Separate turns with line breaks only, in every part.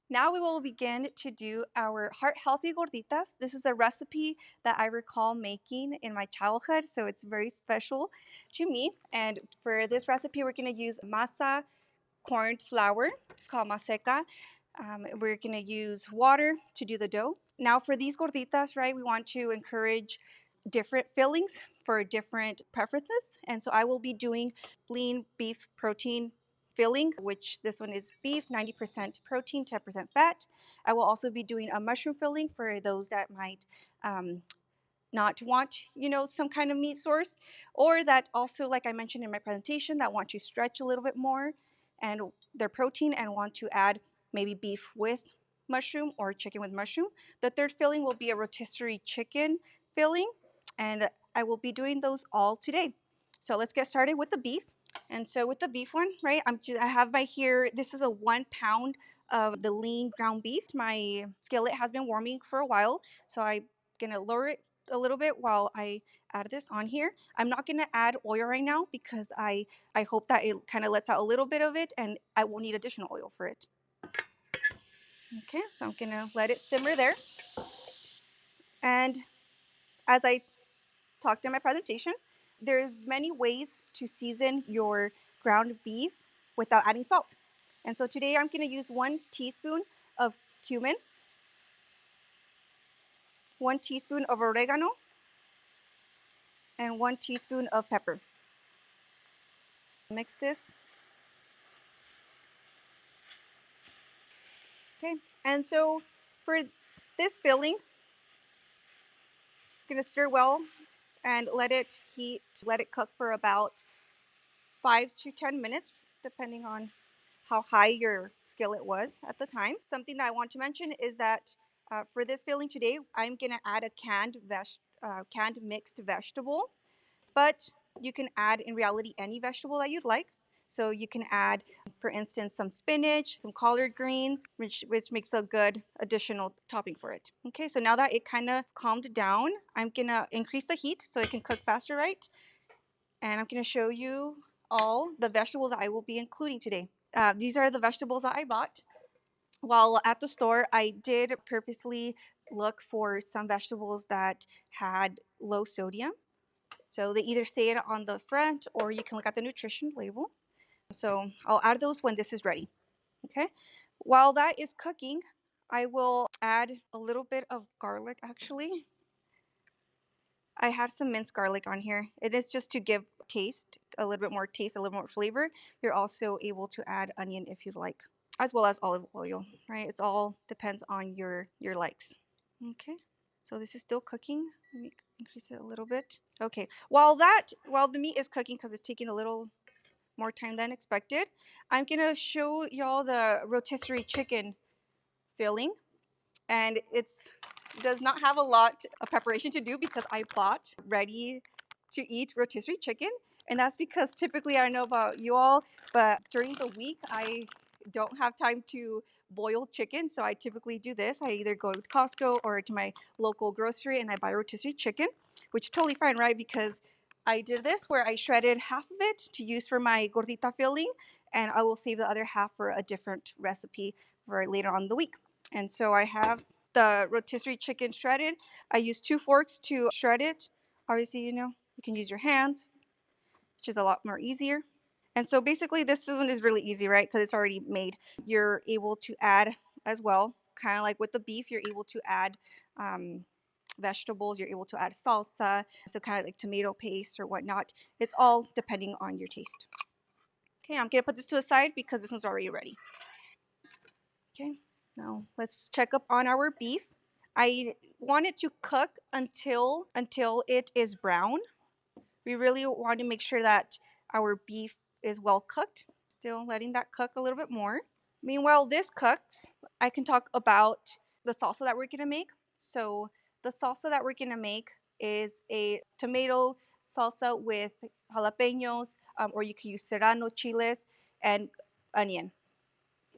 Now we will begin to do our heart-healthy gorditas. This is a recipe that I recall making in my childhood, so it's very special to me. And for this recipe, we're going to use masa corn flour. It's called maseca. We're going to use water to do the dough. Now for these gorditas, right, we want to encourage different fillings for different preferences. And so I will be doing lean beef protein filling, which this one is beef, 90% protein, 10% fat. I will also be doing a mushroom filling for those that might not want, some kind of meat source, or that also, like I mentioned in my presentation, that want to stretch a little bit more and their protein and want to add maybe beef with mushroom or chicken with mushroom. The third filling will be a rotisserie chicken filling, and I will be doing those all today. So let's get started with the beef. And so with the beef one, right, I have my here, this is a 1 pound of the lean ground beef. My skillet has been warming for a while, so I'm gonna lower it a little bit while I add this on here. I'm not going to add oil right now because I hope that it kind of lets out a little bit of it and I won't need additional oil for it. Okay, so I'm going to let it simmer there. And as I talked in my presentation, there's many ways to season your ground beef without adding salt. And so today I'm going to use 1 teaspoon of cumin, 1 teaspoon of oregano, and 1 teaspoon of pepper. Mix this. Okay, and so for this filling, I'm going to stir well and let it heat, let it cook for about 5 to 10 minutes, depending on how high your skillet was at the time. Something that I want to mention is that for this filling today, I'm going to add a canned mixed vegetable, but you can add in reality any vegetable that you'd like. So you can add, for instance, some spinach, some collard greens, which makes a good additional topping for it. Okay, so now that it kind of calmed down, I'm gonna increase the heat so it can cook faster, right? And I'm gonna show you all the vegetables that I will be including today. These are the vegetables that I bought. While at the store, I did purposely look for some vegetables that had low sodium. So they either say it on the front or you can look at the nutrition label. So I'll add those when this is ready. Okay. While that is cooking, I will add a little bit of garlic actually. I had some minced garlic on here. It is just to give taste, a little bit more taste, a little more flavor. You're also able to add onion if you'd like, as well as olive oil, right? It's all depends on your likes. Okay. So this is still cooking. Let me increase it a little bit. Okay. While the meat is cooking, because it's taking a little more time than expected, I'm gonna show y'all the rotisserie chicken filling, and it does not have a lot of preparation to do because I bought ready to eat rotisserie chicken, and that's because typically, I don't know about you all, but during the week I don't have time to boil chicken, so I typically do this. I either go to Costco or to my local grocery and I buy rotisserie chicken, which is totally fine, right? Because I did this where I shredded half of it to use for my gordita filling, and I will save the other half for a different recipe for later on in the week. And so I have the rotisserie chicken shredded. I use 2 forks to shred it. Obviously, you can use your hands, which is a lot more easier. And so basically this one is really easy, right? Because it's already made. You're able to add as well, kind of like with the beef, you're able to add vegetables, you're able to add salsa, so kind of like tomato paste or whatnot. It's all depending on your taste. Okay, I'm gonna put this to the side because this one's already ready. Okay, now let's check up on our beef. I want it to cook until it is brown. We really want to make sure that our beef is well cooked. Still letting that cook a little bit more. Meanwhile, this cooks, I can talk about the salsa that we're gonna make. So the salsa that we're gonna make is a tomato salsa with jalapenos, or you can use serrano chiles and onion.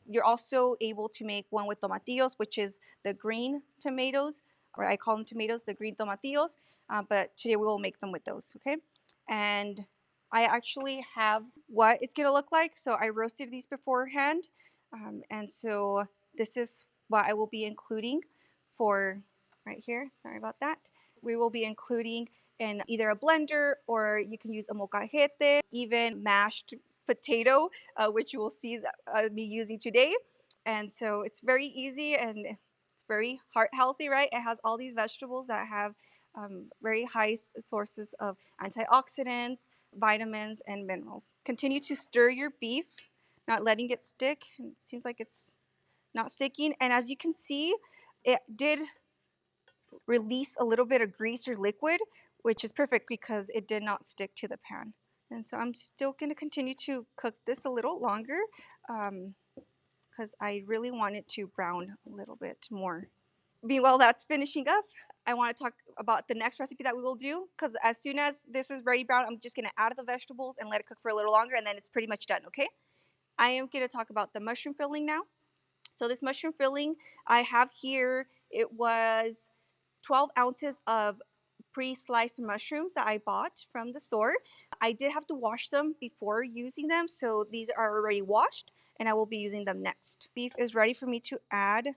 You're also able to make one with tomatillos, which is the green tomatoes, or I call them tomatoes, the green tomatillos, but today we will make them with those, okay? And I actually have what it's gonna look like. So I roasted these beforehand, and so This is what I will be including for right here. Sorry about that. We will be including in either a blender, or you can use a molcajete, even mashed potato, which you will see me using today. And so it's very easy and it's very heart healthy, right? It has all these vegetables that have very high sources of antioxidants, vitamins, and minerals. Continue to stir your beef, not letting it stick. It seems like it's not sticking. And as you can see, it did release a little bit of grease or liquid, which is perfect because it did not stick to the pan. And so I'm still going to continue to cook this a little longer because I really want it to brown a little bit more. Meanwhile, that's finishing up. I want to talk about the next recipe that we will do, because as soon as this is ready brown, I'm just going to add the vegetables and let it cook for a little longer, and then it's pretty much done, okay? I am going to talk about the mushroom filling now. So this mushroom filling I have here, it was 12 ounces of pre-sliced mushrooms that I bought from the store. I did have to wash them before using them, so these are already washed and I will be using them next. Beef is ready for me to add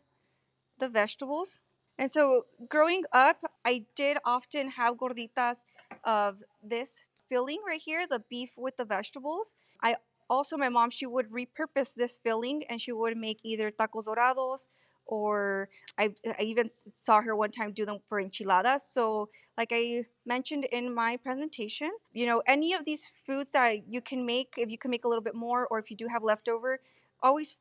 the vegetables. And so growing up, I did often have gorditas of this filling right here, the beef with the vegetables. I also, my mom, she would repurpose this filling and she would make either tacos dorados, or I even saw her one time do them for enchiladas. So like I mentioned in my presentation, any of these foods that you can make, if you can make a little bit more, or if you do have leftover, always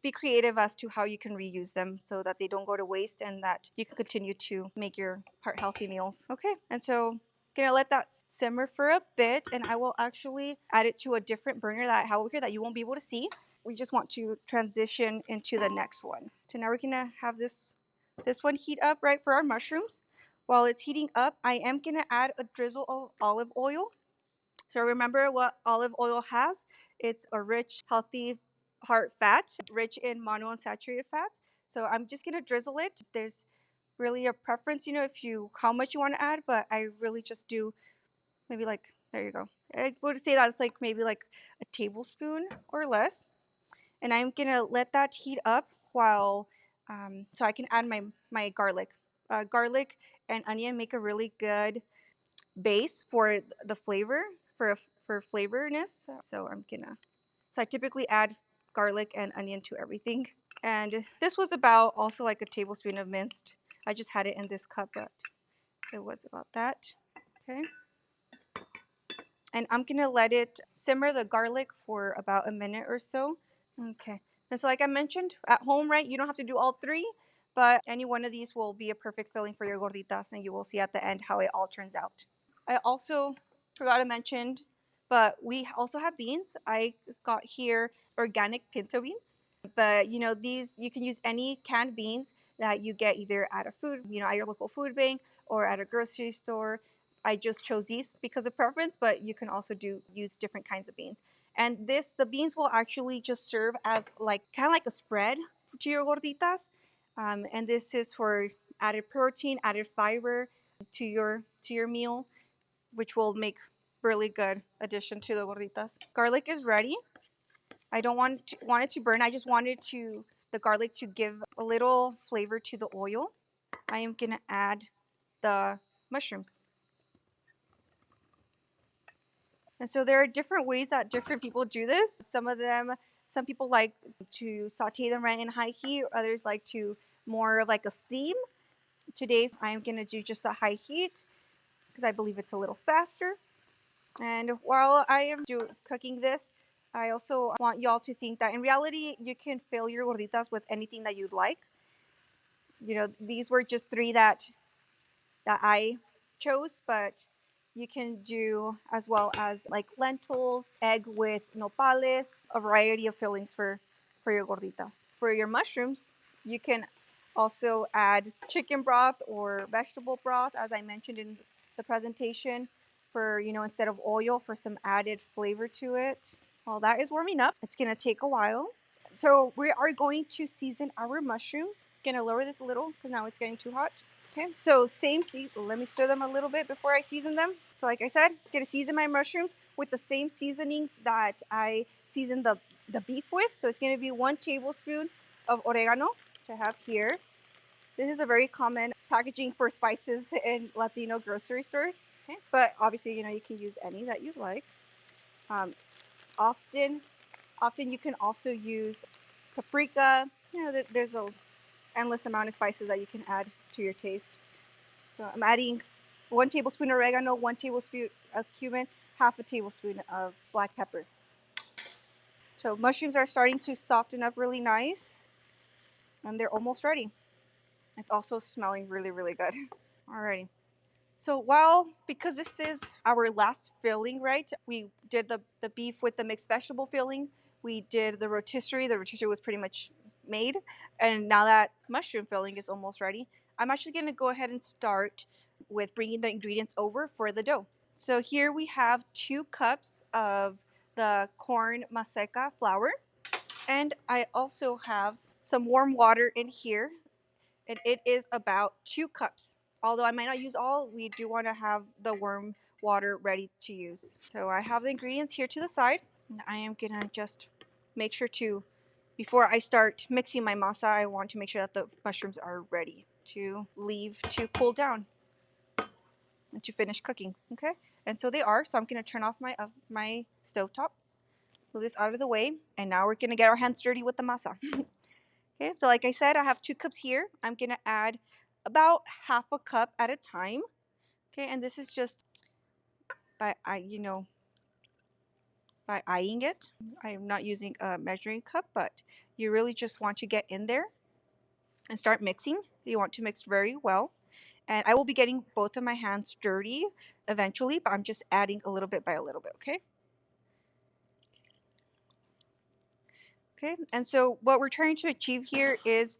be creative as to how you can reuse them so that they don't go to waste and that you can continue to make your heart healthy meals. Okay, and so gonna let that simmer for a bit, and I will actually add it to a different burner that I have over here that you won't be able to see. We just want to transition into the next one. So now we're gonna have this one heat up, right, for our mushrooms. While it's heating up, I am gonna add a drizzle of olive oil. So remember what olive oil has. It's a rich, healthy heart fat, rich in monounsaturated fats. So I'm just gonna drizzle it. There's really a preference, if how much you want to add, but I really just do maybe like, there you go. I would say that's like maybe like a tablespoon or less. And I'm gonna let that heat up while so I can add my garlic. Garlic and onion make a really good base for the flavor, for flavorness. So I typically add garlic and onion to everything. And this was about also like a tablespoon of minced. I just had it in this cup, but it was about that. Okay. And I'm gonna let it simmer the garlic for about a minute or so. Okay. And so like I mentioned, at home, right, you don't have to do all three, but any one of these will be a perfect filling for your gorditas, and you will see at the end how it all turns out. I also forgot to mention, but we also have beans. I got here organic pinto beans. But these, you can use any canned beans that you get either at a at your local food bank or at a grocery store. I just chose these because of preference, but you can also use different kinds of beans. And the beans will actually just serve as like kind of like a spread to your gorditas. And this is for added protein, added fiber to your meal, which will make really good addition to the gorditas. Garlic is ready. I don't want it to burn. I just wanted the garlic to give a little flavor to the oil. I am gonna add the mushrooms. And so there are different ways that different people do this. Some people like to saute them right in high heat. Others like to more of like a steam. Today I am gonna do just a high heat because I believe it's a little faster. And while I am cooking this, I also want y'all to think that in reality, you can fill your gorditas with anything that you'd like. These were just three that I chose, but you can do as well as like lentils, egg with nopales, a variety of fillings for your gorditas. For your mushrooms, you can also add chicken broth or vegetable broth, as I mentioned in the presentation, for instead of oil, for some added flavor to it. While that is warming up, it's gonna take a while. So we are going to season our mushrooms. Gonna lower this a little because now it's getting too hot. Okay, so let me stir them a little bit before I season them. So like I said, I'm gonna season my mushrooms with the same seasonings that I seasoned the beef with. So it's gonna be 1 tablespoon of oregano to have here. This is a very common packaging for spices in Latino grocery stores. Okay. But obviously, you can use any that you like. Um, often, often you can also use paprika. There's a endless amount of spices that you can add to your taste. So I'm adding 1 tablespoon oregano, 1 tablespoon of cumin, half a tablespoon of black pepper. So mushrooms are starting to soften up really nice, and they're almost ready. It's also smelling really, really good. Alrighty. So because this is our last filling, right? We did the beef with the mixed vegetable filling. We did the rotisserie. The rotisserie was pretty much made. And now that mushroom filling is almost ready, I'm actually going to go ahead and start with bringing the ingredients over for the dough. So here we have 2 cups of the corn maseca flour. And I also have some warm water in here, and it is about 2 cups. Although I might not use all, we do want to have the warm water ready to use. So I have the ingredients here to the side. And I am gonna just make sure to, before I start mixing my masa, I want to make sure that the mushrooms are ready to leave to cool down and to finish cooking. Okay, and so they are. So I'm gonna turn off my stovetop, move this out of the way, and now we're gonna get our hands dirty with the masa. Okay, so like I said, I have 2 cups here. I'm gonna add about half a cup at a time. Okay, and this is just by by eyeing it. I'm not using a measuring cup, but you really just want to get in there and start mixing. You want to mix very well. And I will be getting both of my hands dirty eventually, but I'm just adding a little bit by a little bit, okay? Okay, and so what we're trying to achieve here is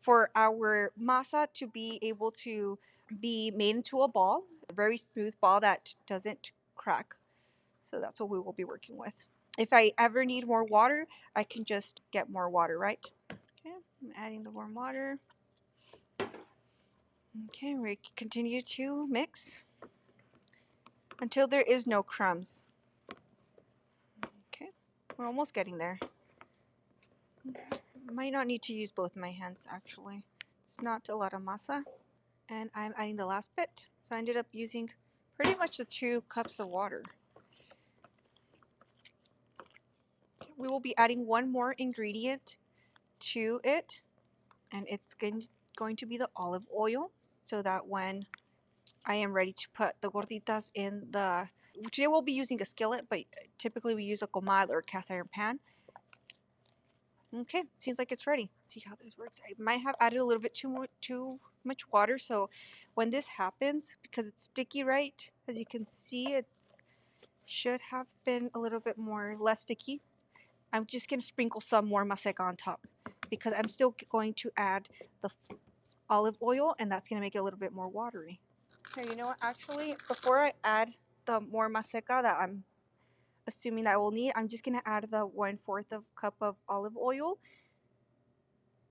for our masa to be able to be made into a ball, a very smooth ball that doesn't crack. So that's what we will be working with. If I ever need more water, I can just get more water, right? Okay, I'm adding the warm water. Okay, we continue to mix until there is no crumbs. Okay, we're almost getting there. Might not need to use both my hands actually. It's not a lot of masa. And I'm adding the last bit. So I ended up using pretty much the 2 cups of water. We will be adding one more ingredient to it, and it's going to be the olive oil, so that when I am ready to put the gorditas in today we'll be using a skillet, but typically we use a comal or cast iron pan. Okay, seems like it's ready. Let's see how this works. I might have added a little bit too much water, so when this happens, because it's sticky, right? As you can see, it should have been a little bit less sticky. I'm just gonna sprinkle some more maseca on top because I'm still going to add the olive oil, and that's gonna make it a little bit more watery. Okay, you know what? Actually, before I add the more maseca that I'm assuming that I will need, I'm just gonna add the 1/4 of cup of olive oil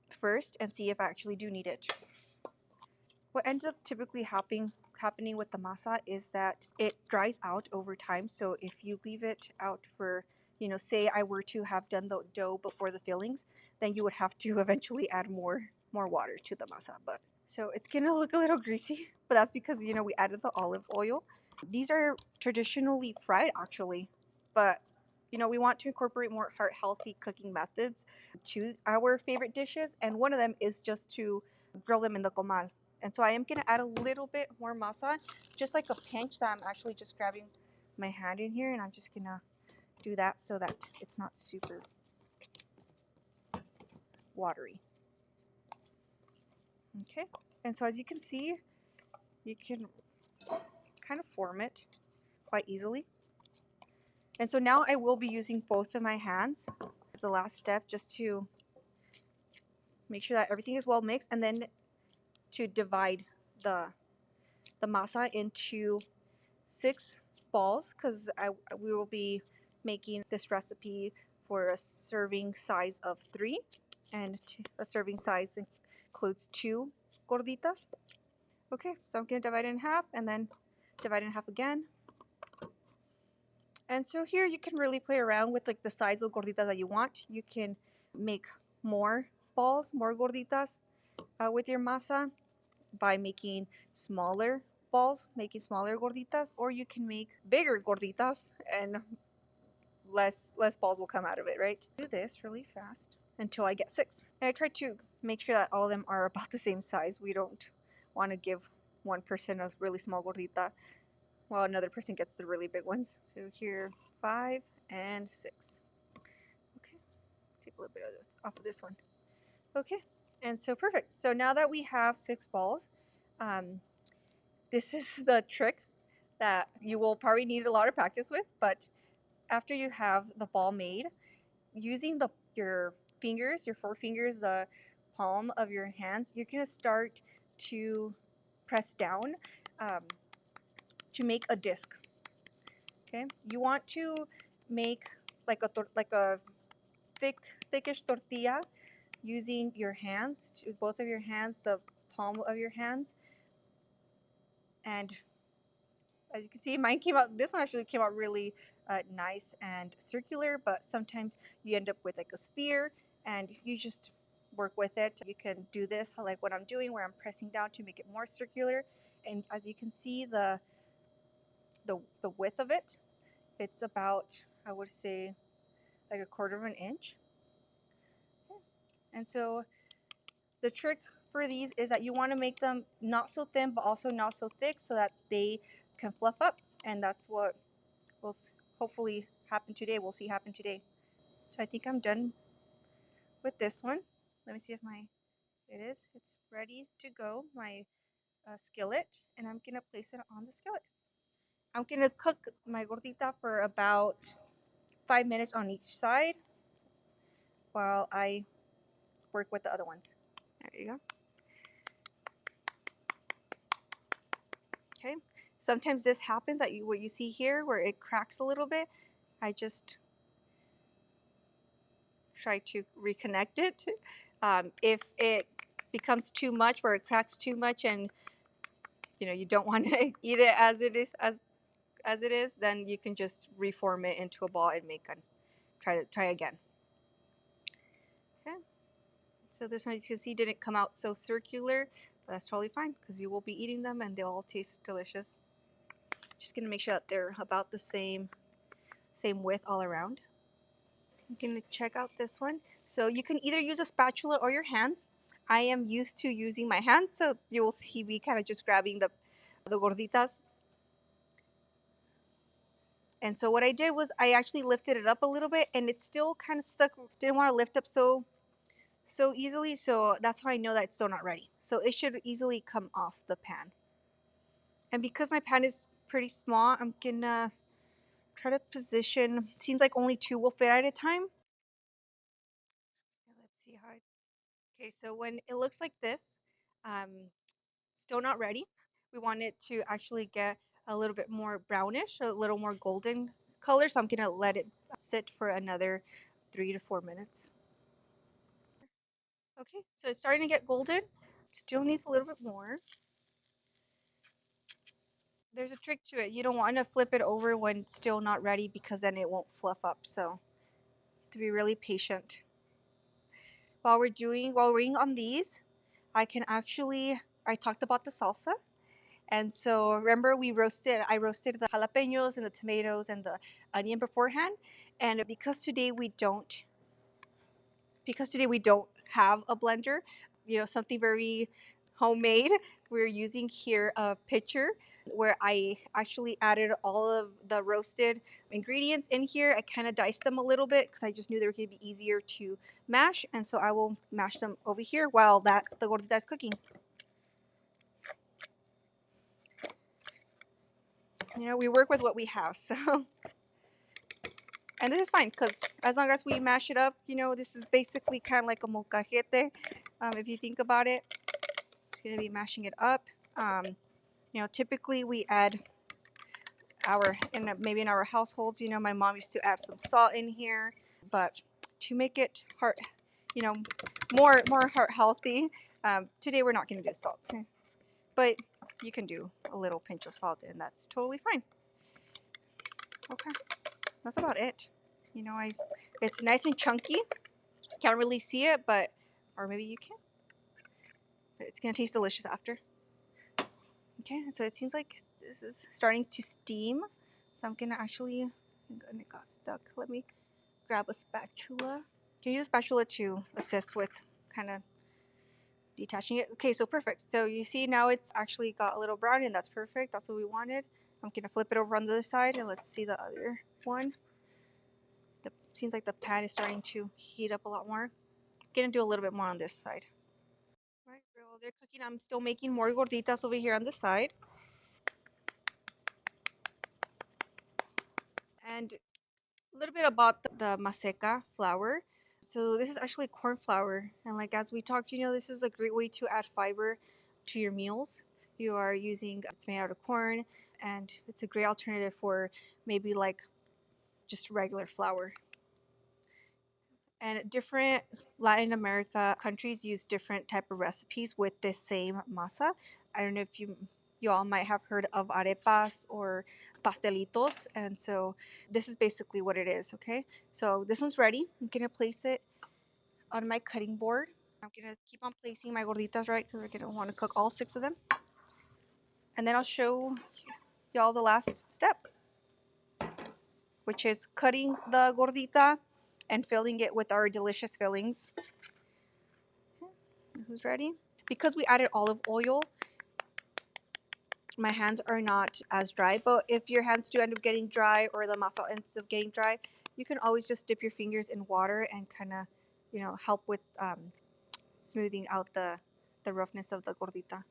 first and see if I actually do need it. What ends up typically happening with the masa is that it dries out over time. So if you leave it out for, say I were to have done the dough before the fillings, then you would have to eventually add more water to the masa. But so it's gonna look a little greasy, but that's because we added the olive oil. These are traditionally fried actually, but we want to incorporate more healthy cooking methods to our favorite dishes, and one of them is just to grill them in the comal. And so I am going to add a little bit more masa, just like a pinch that I'm actually just grabbing my hand in here, and I'm just going to do that so that it's not super watery. Okay, and so as you can see, you can kind of form it quite easily. And so now I will be using both of my hands as the last step, just to make sure that everything is well mixed, and then to divide the masa into 6 balls, because we will be making this recipe for a serving size of 3, and a serving size includes 2 gorditas. Okay, so I'm going to divide it in half and then divide it in half again. And so here you can really play around with like the size of gorditas that you want. You can make more balls, more gorditas with your masa by making smaller balls, making smaller gorditas, or you can make bigger gorditas and less balls will come out of it, right? Do this really fast until I get 6. And I try to make sure that all of them are about the same size. We don't want to give one person a really small gordita while another person gets the really big ones. So here, 5 and 6. Okay, take a little bit of this off of this one. Okay, and so perfect. So now that we have 6 balls, this is the trick that you will probably need a lot of practice with, but after you have the ball made, using your fingers, your 4 fingers, the palm of your hands, you're gonna start to press down to make a disc. Okay, you want to make like a thickish tortilla using your hands, both of your hands, the palm of your hands, and as you can see, mine came out. This one actually came out really nice and circular, but sometimes you end up with like a sphere, and you just work with it. You can do this like what I'm doing, where I'm pressing down to make it more circular. And as you can see, the width of it, it's about, I would say, like a quarter of an inch. And so the trick for these is that you want to make them not so thin, but also not so thick, so that they can fluff up. And that's what will hopefully happen today. We'll see happen today. So I think I'm done with this one. Let me see if it is. It's ready to go, my skillet, and I'm gonna place it on the skillet. I'm gonna cook my gordita for about 5 minutes on each side while I work with the other ones. There you go. Okay. Sometimes this happens that what you see here where it cracks a little bit. I just try to reconnect it. If it becomes too much, where it cracks too much, and you don't want to eat it as it is, as it is, then you can just reform it into a ball and try again. Okay. So this one, you can see, didn't come out so circular, but that's totally fine because you will be eating them and they'll all taste delicious. Just gonna make sure that they're about the same width all around. I'm gonna check out this one. So you can either use a spatula or your hands. I am used to using my hands, so you will see me kind of just grabbing the gorditas. And so what I did was I actually lifted it up a little bit, and it's still kind of stuck. Didn't want to lift up so easily, so that's how I know that it's still not ready. So it should easily come off the pan. And because my pan is pretty small, I'm gonna try to position. Seems like only 2 will fit at a time. Let's see how. Okay, so when it looks like this, still not ready. We want it to actually get a little bit more brownish, a little more golden color. So I'm gonna let it sit for another 3 to 4 minutes. Okay, so it's starting to get golden. Still needs a little bit more. There's a trick to it. You don't want to flip it over when it's still not ready because then it won't fluff up. So you have to be really patient. While we're waiting on these, I talked about the salsa. And so remember I roasted the jalapenos and the tomatoes and the onion beforehand. And because today we don't have a blender, something very homemade, we're using here a pitcher where I actually added all of the roasted ingredients in here. I kind of diced them a little bit because I just knew they were going to be easier to mash. And so I will mash them over here while the gordita is cooking. We work with what we have, so. And this is fine because as long as we mash it up, this is basically kind of like a molcajete. If you think about it, it's going to be mashing it up. Typically we add maybe in our households, my mom used to add some salt in here, but to make it more heart healthy, today we're not going to do salt, but you can do a little pinch of salt and that's totally fine. Okay, that's about it. It's nice and chunky. Can't really see it, but or maybe you can. It's gonna taste delicious after. Okay, so it seems like this is starting to steam. So I'm gonna actually, it got stuck. Let me grab a spatula. Can you use a spatula to assist with kind of detaching it? Okay, so perfect. So you see now it's actually got a little brown and that's perfect. That's what we wanted. I'm gonna flip it over on the other side and let's see the other one. Seems like the pan is starting to heat up a lot more. I'm gonna do a little bit more on this side. All right, while they're cooking, I'm still making more gorditas over here on the side. And a little bit about the maseca flour. So this is actually corn flour, and like as we talked, this is a great way to add fiber to your meals. You are using it's made out of corn, and it's a great alternative for maybe like just regular flour. And different Latin America countries use different type of recipes with this same masa. I don't know if you all might have heard of arepas or pastelitos, and so this is basically what it is. Okay, so this one's ready. I'm gonna place it on my cutting board. I'm gonna keep on placing my gorditas right because we're gonna want to cook all 6 of them, and then I'll show y'all the last step, which is cutting the gordita and filling it with our delicious fillings. This is ready. Because we added olive oil, my hands are not as dry. But if your hands do end up getting dry or the masa ends up getting dry, you can always just dip your fingers in water and kind of, help with smoothing out the roughness of the gordita.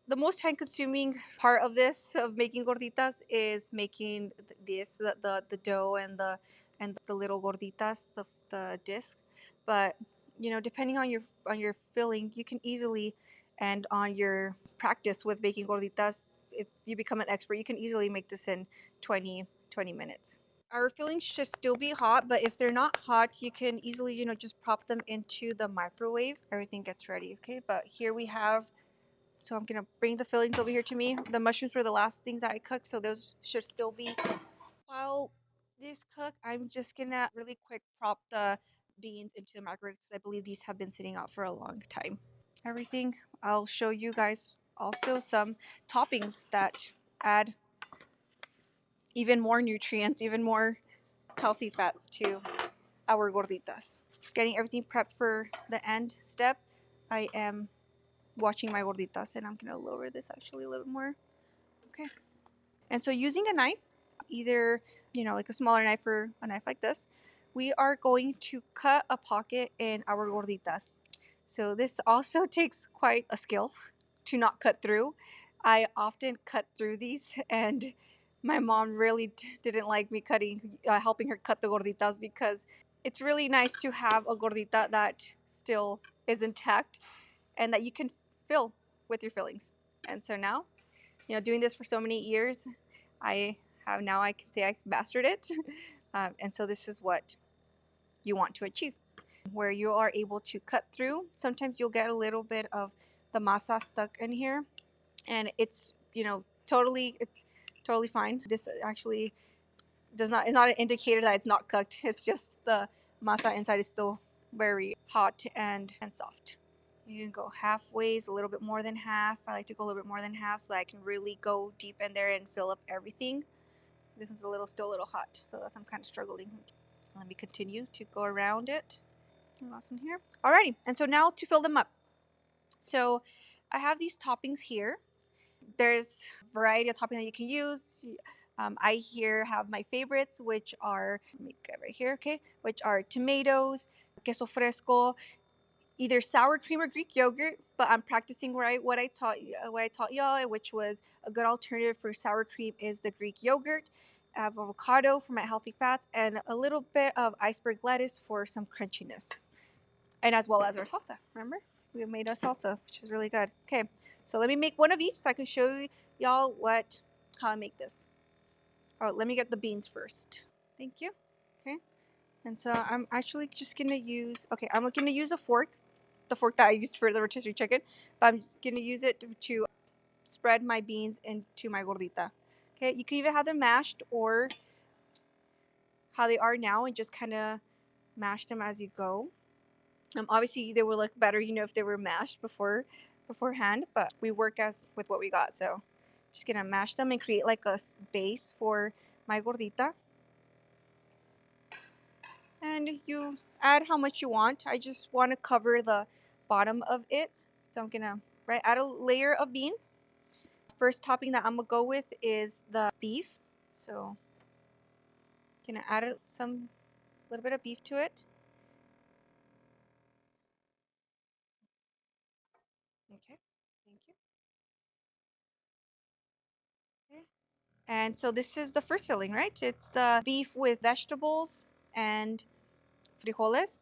The most time consuming part of this of making gorditas is making the dough and the little gorditas, the disc. But depending on your filling, you can easily, and on your practice with making gorditas, if you become an expert, you can easily make this in 20 minutes. Our fillings should still be hot, but if they're not hot, you can easily, just pop them into the microwave. Everything gets ready, okay? But here we have, so I'm gonna bring the fillings over here to me. The mushrooms were the last things that I cooked, so those should still be. While this cook, I'm just gonna really quick prop the beans into the microwave because I believe these have been sitting out for a long time. Everything, I'll show you guys also some toppings that add even more nutrients, even more healthy fats to our gorditas. Getting everything prepped for the end step, I am watching my gorditas, and I'm gonna lower this actually a little more. Okay. And so using a knife, either like a smaller knife or a knife like this, we are going to cut a pocket in our gorditas. So this also takes quite a skill to not cut through. I often cut through these, and my mom really didn't like me helping her cut the gorditas because it's really nice to have a gordita that still is intact and that you can fill with your fillings. And so now, doing this for so many years, I can say I mastered it. And so this is what you want to achieve, where you are able to cut through. Sometimes you'll get a little bit of the masa stuck in here, and it's totally fine. This actually does not is not an indicator that it's not cooked. It's just the masa inside is still very hot and soft. You can go halfways, a little bit more than half. I like to go a little bit more than half so that I can really go deep in there and fill up everything. This is still a little hot, so I'm kind of struggling. Let me continue to go around it. Last one here. Alrighty, and so now to fill them up. So I have these toppings here. There's a variety of toppings that you can use. I here have my favorites, which are, let me get right here, okay, which are tomatoes, queso fresco, either sour cream or Greek yogurt. But I'm practicing what I taught y'all, which was a good alternative for sour cream is the Greek yogurt. I have avocado for my healthy fats and a little bit of iceberg lettuce for some crunchiness, and as well as our salsa. Remember, we made a salsa, which is really good. Okay, so let me make one of each so I can show y'all how I make this. Oh, let me get the beans first. Thank you. Okay, and so I'm actually just gonna use. Okay, I'm gonna use a fork, the fork that I used for the rotisserie chicken, but I'm just gonna use it to spread my beans into my gordita. Okay, you can either have them mashed or how they are now and just kind of mash them as you go. Obviously, they would look better, if they were mashed beforehand. But we work as with what we got, so just gonna mash them and create like a base for my gordita. And you add how much you want. I just want to cover the bottom of it, so I'm gonna add a layer of beans. First topping that I'm gonna go with is the beef, so gonna add some little bit of beef to it. Okay, thank you. Okay. And so this is the first filling, right? It's the beef with vegetables and frijoles.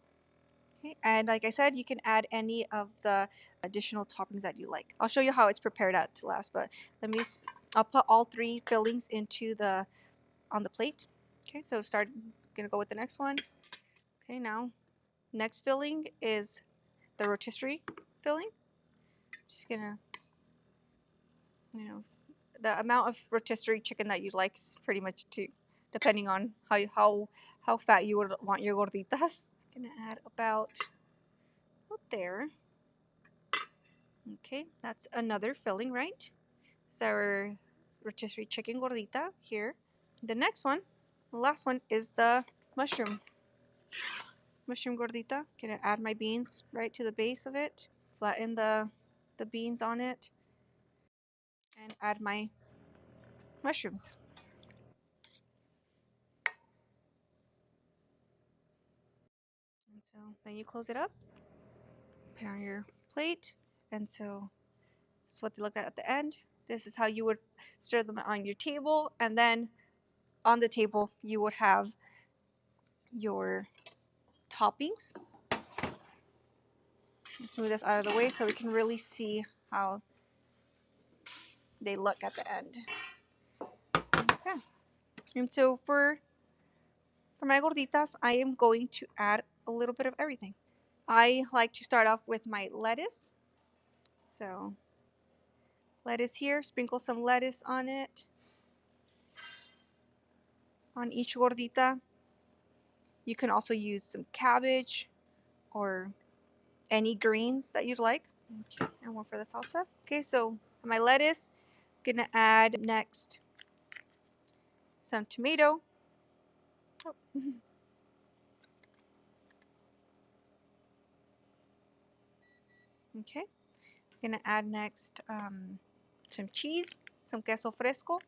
Okay. And like I said, you can add any of the additional toppings that you like. I'll show you how it's prepared at last, but let me, I'll put all three fillings into on the plate. Okay, so gonna go with the next one. Okay, now next filling is the rotisserie filling. Just gonna, you know, the amount of rotisserie chicken that you like is pretty much depending on how fat you would want your gorditas. Gonna add about there. Okay, that's another filling, right? It's our rotisserie chicken gordita here. The next one, the last one, is the mushroom gordita. Gonna add my beans right to the base of it, flatten the beans on it, and add my mushrooms. And so then you close it up, put it on your plate, and so this is what they look at the end. This is how you would serve them on your table, and then on the table you would have your toppings. Let's move this out of the way so we can really see how they look at the end. Okay. And so for my gorditas, I am going to add a little bit of everything. I like to start off with my lettuce. So lettuce here, sprinkle some lettuce on it, on each gordita. You can also use some cabbage or any greens that you'd like. Okay, and one for the salsa. Okay, so my lettuce, I'm gonna add next some tomato. Oh. Okay, I'm gonna add next some cheese, some queso fresco.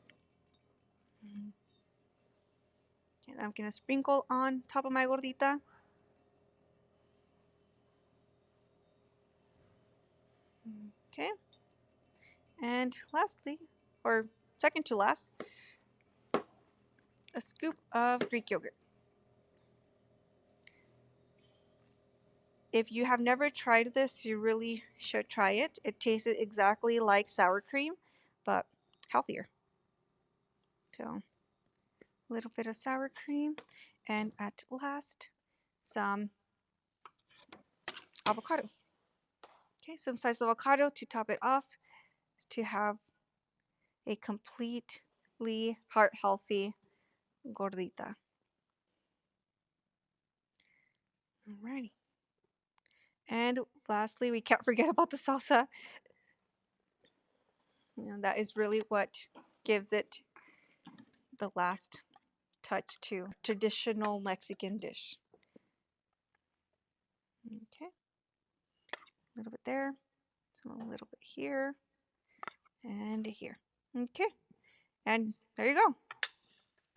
Okay, I'm gonna sprinkle on top of my gordita. Okay, and lastly, or second to last, a scoop of Greek yogurt. If you have never tried this, you really should try it. It tastes exactly like sour cream, but healthier. So a little bit of sour cream, and at last, some avocado. Okay, some slice of avocado to top it off to have a completely heart healthy gordita. Alrighty. And lastly, we can't forget about the salsa. That is really what gives it the last touch to traditional Mexican dish. Okay, a little bit there, a little bit here, and here. Okay, and there you go.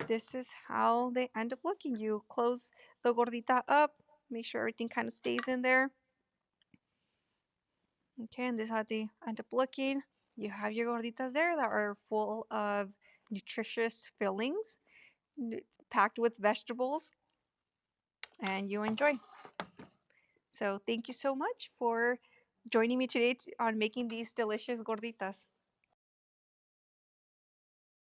This is how they end up looking. You close the gordita up, make sure everything kind of stays in there. Okay, and this is how they end up looking. You have your gorditas there that are full of nutritious fillings, it's packed with vegetables, and you enjoy. So thank you so much for joining me today on making these delicious gorditas.